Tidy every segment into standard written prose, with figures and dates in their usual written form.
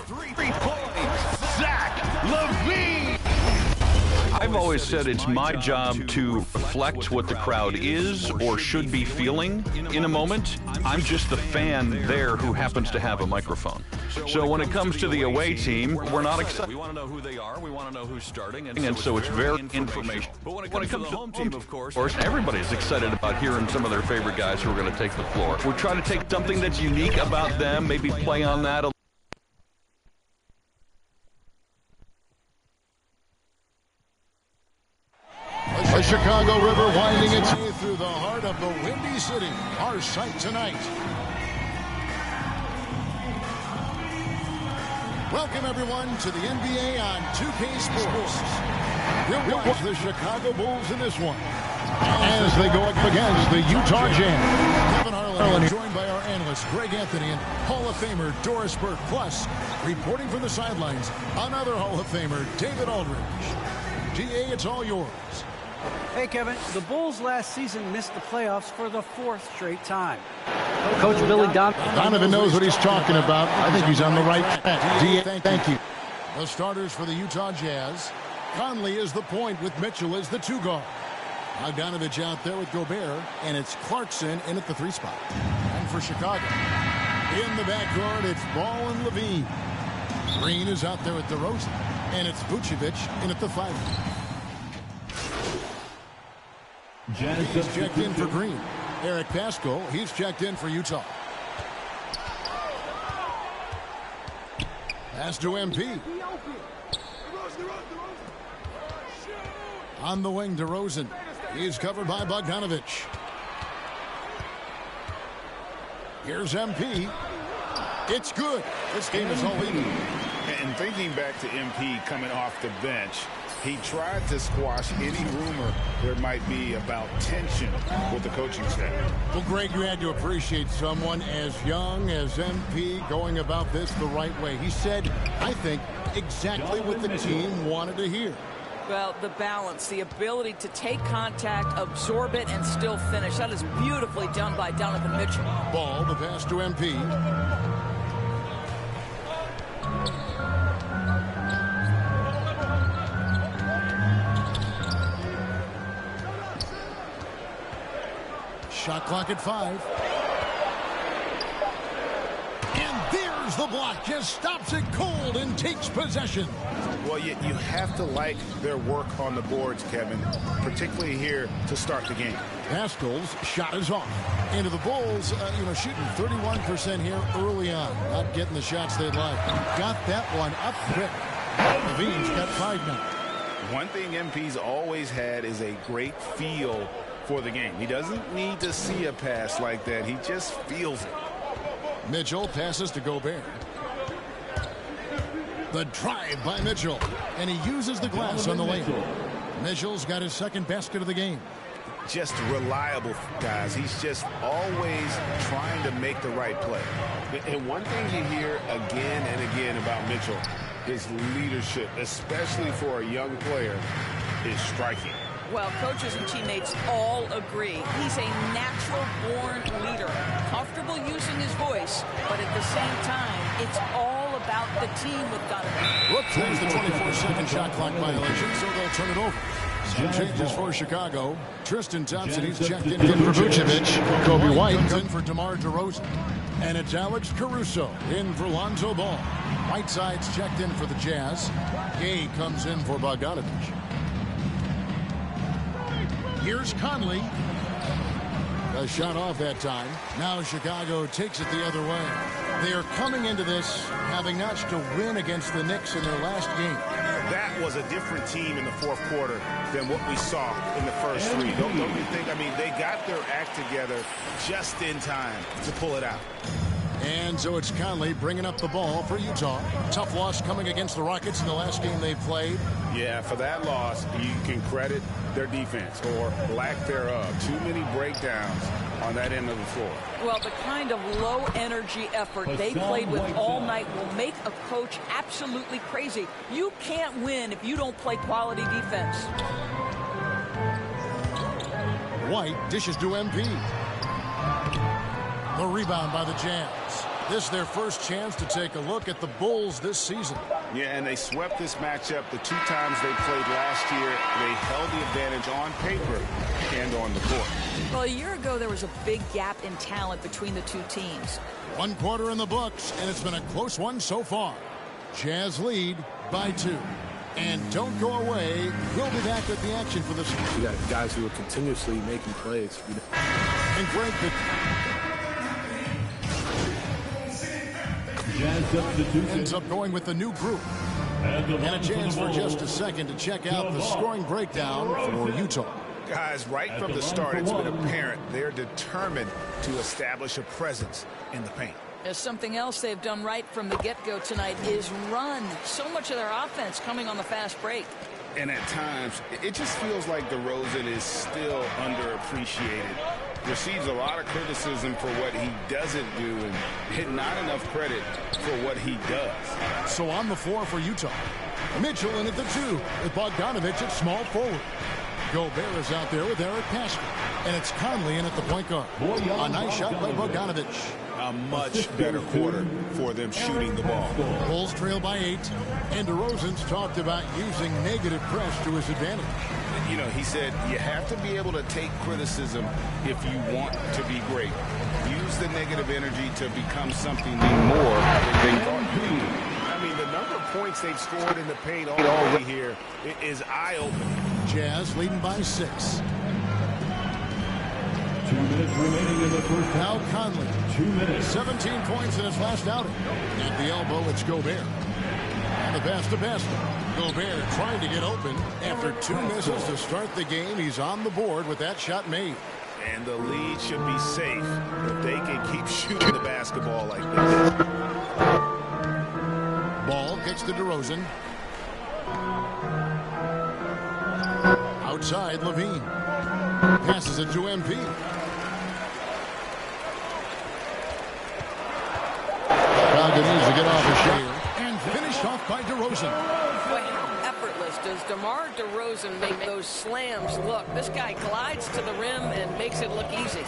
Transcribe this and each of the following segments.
3-point, Zach LaVine. I've always said it's my job to reflect what the crowd is or should be feeling in a moment. I'm just the fan there who happens to have a microphone. So when it comes to the away team, we're not excited. We want to know who they are. We want to know who's starting. And so it's very informational. But when it comes to the home team, of course, everybody's excited about hearing some of their favorite guys who are going to take the floor. We're trying to take something that's unique about them, maybe play on that a The Chicago River winding its way through the heart of the Windy City. Our sight tonight. Welcome, everyone, to the NBA on 2K Sports. You'll watch the Chicago Bulls in this one as they go up against the Utah Jazz. Kevin Harlan, joined by our analyst, Greg Anthony, and Hall of Famer Doris Burke. Plus, reporting from the sidelines, another Hall of Famer, David Aldridge. GA, it's all yours. Hey, Kevin, the Bulls last season missed the playoffs for the 4th straight time. Coach Billy Donovan knows what he's talking about. I think he's on the right track. DA, thank you. The starters for the Utah Jazz. Conley is the point with Mitchell as the 2 guard. Bogdanovich out there with Gobert, and it's Clarkson in at the 3 spot. And for Chicago, in the backcourt, it's Ball and LaVine. Green is out there with DeRozan, and it's Vucevic in at the 5. He's checked in for Green. Eric Paschall, he's checked in for Utah. Pass to MP. On the wing, DeRozan. He's covered by Bogdanovich. Here's MP. It's good. This game is all even. And thinking back to MP coming off the bench, he tried to squash any rumor there might be about tension with the coaching staff. Well, Greg, you had to appreciate someone as young as MP going about this the right way. He said, I think, exactly what the team wanted to hear. Well, the balance, the ability to take contact, absorb it, and still finish. That is beautifully done by Donovan Mitchell. Ball, the pass to MP. Shot clock at 5. And there's the block. Just stops it cold and takes possession. Well, you have to like their work on the boards, Kevin, particularly here to start the game. Paschall's shot is off. Into the Bulls, shooting 31% here early on. Not getting the shots they'd like. Got that one up quick. LaVine's got 5 now. One thing MP's always had is a great feel for the game. He doesn't need to see a pass like that. He just feels it. Mitchell passes to Gobert. The drive by Mitchell. And he uses the glass on the lane. Mitchell's got his 2nd basket of the game. Just reliable, guys. He's just always trying to make the right play. And one thing you hear again and again about Mitchell, his leadership, especially for a young player, is striking. Well, coaches and teammates all agree. He's a natural-born leader, comfortable using his voice, but at the same time, it's all about the team with Donovan. Look, there's the 24-second shot clock violation, so they'll turn it over. Some changes for Chicago. Tristan Thompson, he's checked in for Vucevic. Kobe White comes in for DeMar DeRozan. And it's Alex Caruso in for Lonzo Ball. Whiteside's checked in for the Jazz. Gay comes in for Bogdanovich. Here's Conley. A shot off that time. Now Chicago takes it the other way. They are coming into this having notched a win against the Knicks in their last game. That was a different team in the 4th quarter than what we saw in the first 3. Don't you think? I mean, they got their act together just in time to pull it out. And so it's Conley bringing up the ball for Utah. Tough loss coming against the Rockets in the last game they played. Yeah, for that loss, you can credit their defense or lack thereof. Too many breakdowns on that end of the floor. Well, the kind of low-energy effort they played with all night will make a coach absolutely crazy. You can't win if you don't play quality defense. White dishes to MP. The rebound by the Jazz. This is their first chance to take a look at the Bulls this season. Yeah, and they swept this matchup the 2 times they played last year. They held the advantage on paper and on the court. Well, a year ago, there was a big gap in talent between the two teams. 1 quarter in the books, and it's been a close one so far. Jazz lead by 2. And don't go away. We'll be back with the action for this. You got guys who are continuously making plays. And Greg, ends up going with the new group. And a chance for just a second to check out the scoring breakdown for Utah. Guys, right from the start, it's been apparent they're determined to establish a presence in the paint. As something else they've done right from the get-go tonight is run. So much of their offense coming on the fast break. And at times, it just feels like DeRozan is still underappreciated. Receives a lot of criticism for what he doesn't do and not enough credit for what he does. So on the floor for Utah, Mitchell in at the 2 with Bogdanovich at small forward. Gobert is out there with Eric Pascal. And it's Conley in at the point guard. A nice shot by Bogdanovich. A much better quarter for them shooting the ball. Bulls trail by 8. And DeRozan's talked about using negative press to his advantage. You know, he said you have to be able to take criticism if you want to be great. Use the negative energy to become something more than you thought you could. I mean, the number of points they've scored in the paint already here is eye-opening. Jazz leading by 6. 2 minutes remaining in the first Now Conley. 2 minutes. 17 points in his last outing. At the elbow, it's Gobert. And the pass to Pascal. Gobert trying to get open. After 2 misses to start the game, he's on the board with that shot made. And the lead should be safe if they can keep shooting the basketball like this. Ball kicks to DeRozan. Outside, Levine. Passes it to MP. Crowd needs to get off the shot. And finished off by DeRozan. Boy, how effortless does DeMar DeRozan make those slams look? This guy glides to the rim and makes it look easy.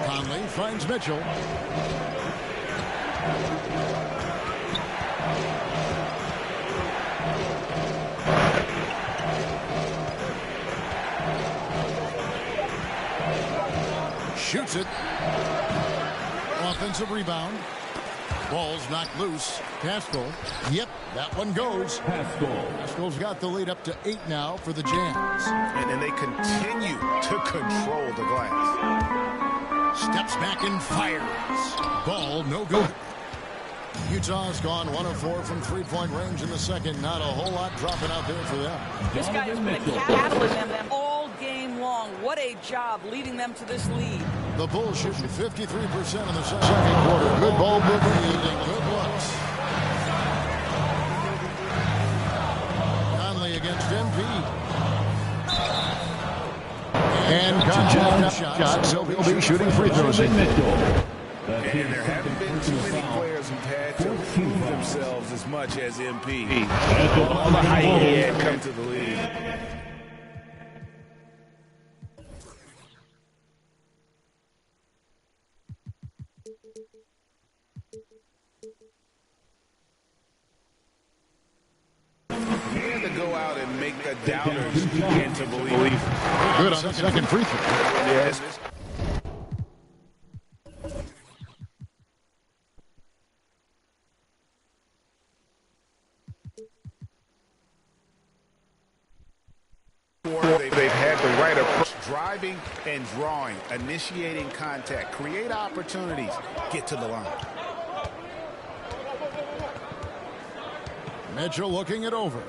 Conley finds Mitchell. Shoots it. Offensive rebound. Ball's knocked loose. Pascal. Yep, that one goes. Pascal's got the lead up to 8 now for the Jazz. And then they continue to control the glass. Steps back and fires. Ball no good. Utah's gone 1 of 4 from 3-point range in the second. Not a whole lot dropping out there for them. This guy has been a catalyst for them all game long. What a job leading them to this lead. The Bulls shooting 53% in the second quarter. Good ball movement. Good looks. Conley against MP. And contact shot, so he'll be shooting free throws. And there haven't been too many players who've had to prove themselves as much as MP. All the height he had come to the league. And to go out and make the doubters begin to believe. Good on the second free throw. Yes. They've had the right approach, driving and drawing, initiating contact, create opportunities, get to the line. Mitchell looking it over.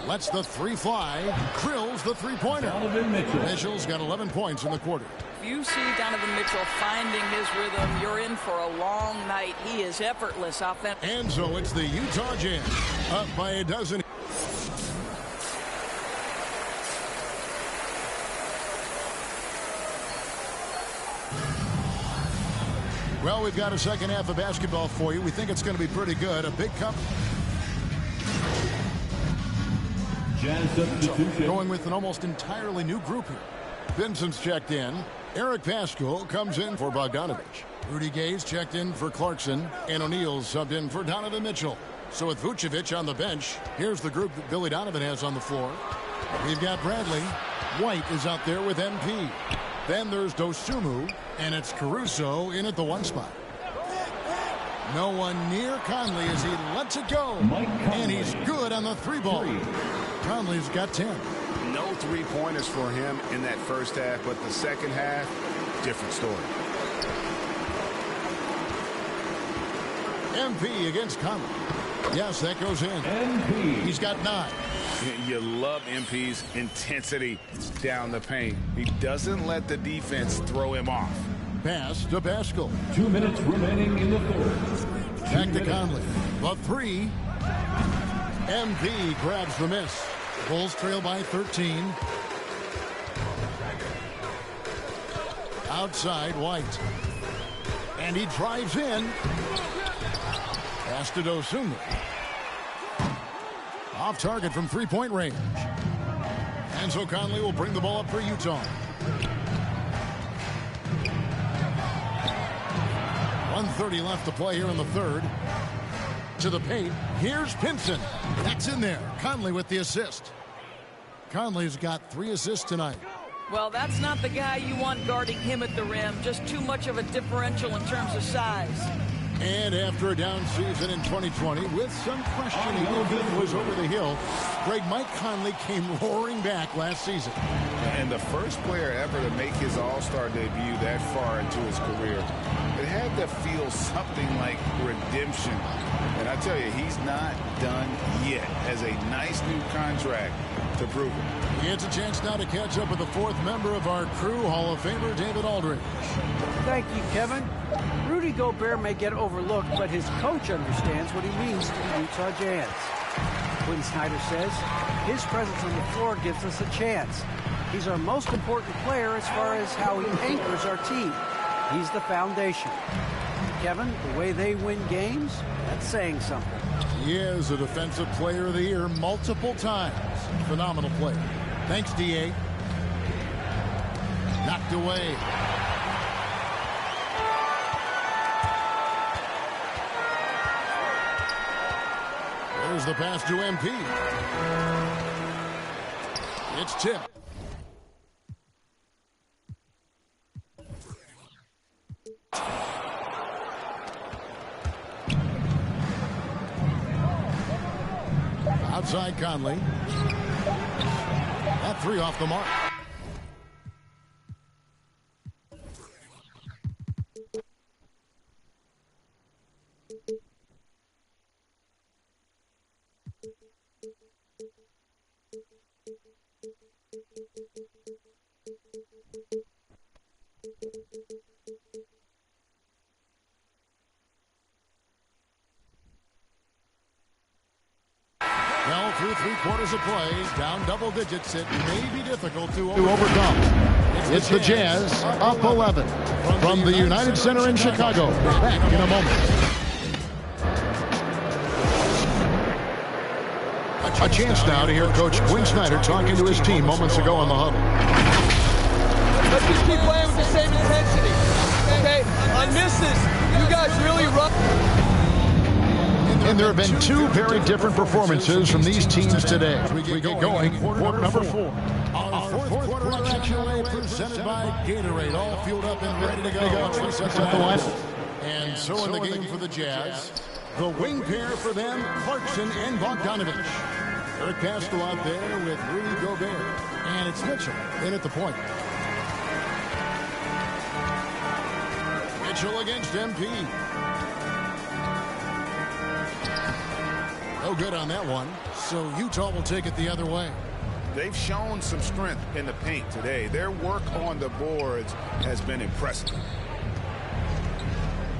Lets the 3 fly. Drills the 3-pointer. Mitchell's got 11 points in the quarter. If you see Donovan Mitchell finding his rhythm, you're in for a long night. He is effortless offense. And so it's the Utah Jazz up by a dozen. Well, we've got a second half of basketball for you. We think it's going to be pretty good. A big cup. Jazz substitution. Going with an almost entirely new group here. Vincent's checked in. Eric Pascal comes in for Bogdanovich. Rudy Gay's checked in for Clarkson. And O'Neal's subbed in for Donovan Mitchell. So with Vucevic on the bench, here's the group that Billy Donovan has on the floor. We've got Bradley. White is out there with MP. Then there's Dosunmu, and it's Caruso in at the 1 spot. No one near Conley as he lets it go. And he's good on the 3-ball. Conley's got 10. No 3-pointers for him in that first half, but the second half, different story. MP against Conley. Yes, that goes in. MP. He's got 9. You love MP's intensity down the paint. He doesn't let the defense throw him off. Pass to Pascal. 2 minutes remaining in the third. Back to Conley. The 3. MP grabs the miss. Bulls trail by 13. Outside, White. And he drives in. Pass to Dosunmu. Off target from 3-point range. And so Conley will bring the ball up for Utah. 1:30 left to play here in the third. To the paint. Here's Pinson. That's in there. Conley with the assist. Conley's got 3 assists tonight. Well, that's not the guy you want guarding him at the rim. Just too much of a differential in terms of size. And after a down season in 2020, with some questioning if it was over the hill, Mike Conley came roaring back last season. And the first player ever to make his All-Star debut that far into his career, it had to feel something like redemption. And I tell you, he's not done yet. Has a nice new contract to prove it. He gets a chance now to catch up with the 4th member of our crew, Hall of Famer David Aldridge. Thank you, Kevin. Rudy Gobert may get overlooked, but his coach understands what he means to the Utah Jazz. Quinn Snyder says his presence on the floor gives us a chance. He's our most important player as far as how he anchors our team. He's the foundation. Kevin, the way they win games, that's saying something. He is a Defensive Player of the Year multiple times. Phenomenal player. Thanks, D.A. Knocked away. There's the pass to MP. It's tipped. Outside Conley. That 3 off the mark. Well, through 3/4 of play, down double digits, it may be difficult to overcome. It's the Jazz up 11 from the United Center in Chicago. Back in a moment. A chance now to hear Coach Quinn Snyder talking to his team moments ago in the huddle. Let's just keep playing with the same intensity. Okay? On misses, you guys really rough. And there have been 2 very different performances from these teams today. We get going, quarter number 4. Our fourth quarter action presented by Gatorade, all fueled up and ready to go. And so in the game for the Jazz, the wing pair for them, Clarkson and Bogdanovich. Eric Pascal out there with Rudy Gobert. And it's Mitchell in at the point. Mitchell against MP. No good on that one. So Utah will take it the other way. They've shown some strength in the paint today. Their work on the boards has been impressive.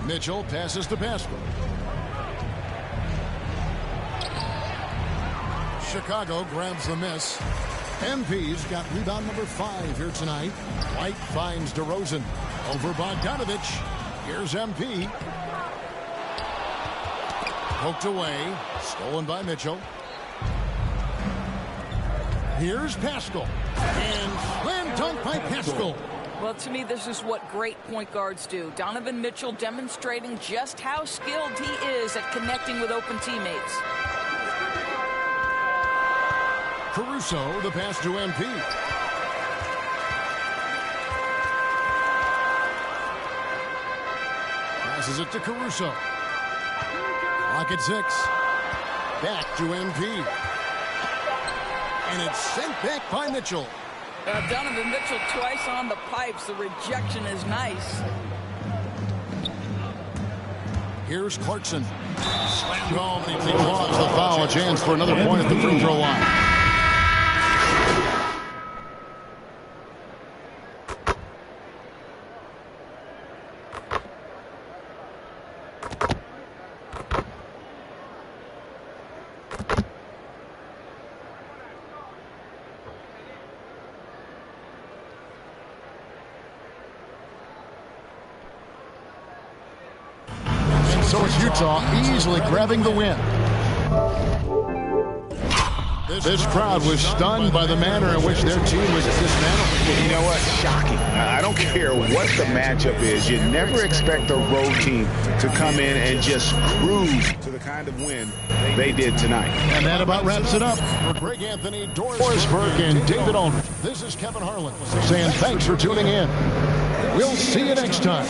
Mitchell passes to Pascal. Chicago grabs the miss. MP's got rebound number 5 here tonight. White finds DeRozan over Bogdanovich. Here's MP. Poked away. Stolen by Mitchell. Here's Pascal. And slam dunk by Pascal. Well, to me, this is what great point guards do. Donovan Mitchell demonstrating just how skilled he is at connecting with open teammates. Caruso, the pass to MP. Passes it to Caruso. Clock at 6. Back to MP. And it's sent back by Mitchell. Donovan Mitchell twice on the pipes. The rejection is nice. Here's Clarkson. Slam home. He draws the foul. A chance for another point at the free throw line. So it's Utah easily grabbing the win. This crowd was stunned by the manner in which their team was dismantled. You know what? Shocking. I don't care what the matchup is. You never expect a road team to come in and just cruise to the kind of win they did tonight. And that about wraps it up for Greg Anthony, Dorsberg, and David Aldridge. This is Kevin Harlan saying thanks for tuning in. We'll see you next time.